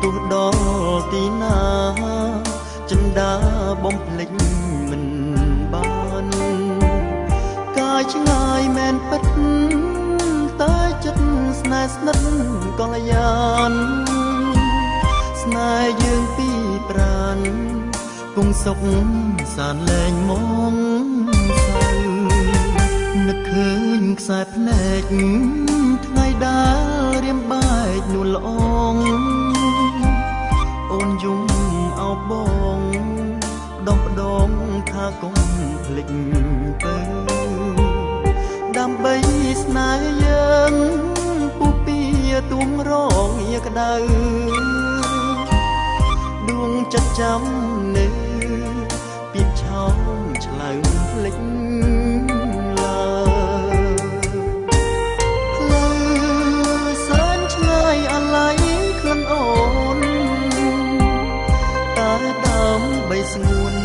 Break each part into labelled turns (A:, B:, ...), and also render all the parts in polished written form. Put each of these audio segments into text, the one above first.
A: ទោះដល់ទីណាចិន្តាបំភ្លេចមិនបានកាយឆ្ងាយមែនពិតតែចិត្តស្នេហ៍ស្និទ្ធកល្យានស្នេហ៍យើងពីប្រានគង់សុខសានលែងមកសៅនឹកឃើញខ្សែភ្នែកថ្ងៃដែលរៀមបែកនួនល្អងអូនយំអោបបងដងផ្ដងថាកុំភ្លេចទៅដើម្បីស្នេហ៍យើងពុះពីទួងរងញាក្តៅដួងចិត្តចាំនៅពីឆោមឆ្លៅភ្លេចឡើផ្លូវសែនឆ្ងាយអាឡ័យក្លិនអូនតែដើមបីស្ងួន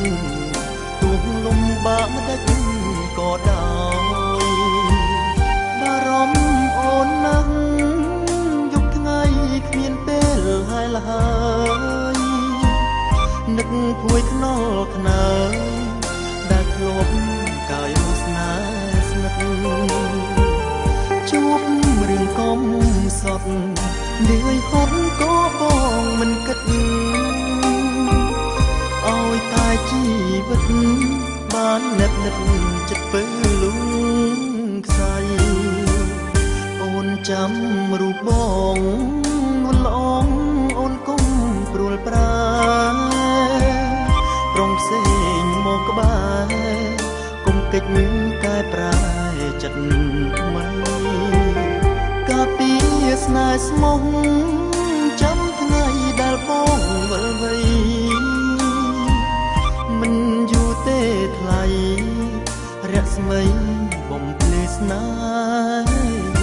A: ទួងលំបាកម្ដេចក៏ដោយបារម្ភអូនណាស់យប់ថ្ងៃគ្មានពេលហើយឡើយនឹកភួយខ្នល់ខ្នើយដែលធ្លាប់កាយស្នេហ៍ស្និទ្ធជួបរឿងកំសត់នឿយហត់ក៏បងមិនគិតឲ្យតែជីវិតបាននឹកចិត្តពើលងខ្សែអូនចាំរូបបងនួនល្អងអូនកុំព្រួលប្រាត្រង់ផ្សេងមកក្បែរកុំកិច្ចកែប្រែចិត្តថ្មីកាពីស្នេហ៍ស្មោះចាំថ្ងៃដែលបងវិលវ័យមិនយូរទេថ្លៃរស្មីបំភ្លឺស្នេហ៍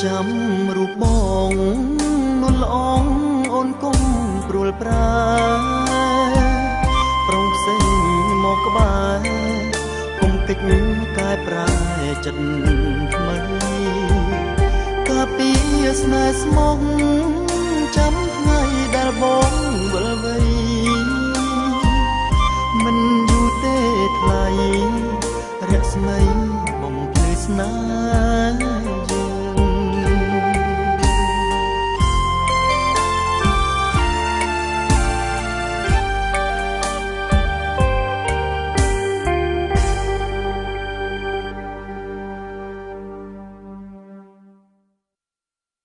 A: ចាំរូបបងនួនល្អងអូនកុំព្រួលប្រាប្រងផ្សេងមកក្បែរកុំកិច្ចកែប្រែចិត្តថ្មីកាពីស្នេហ៍ស្មោះចាំថ្ងៃដែលបងវិលវ័យ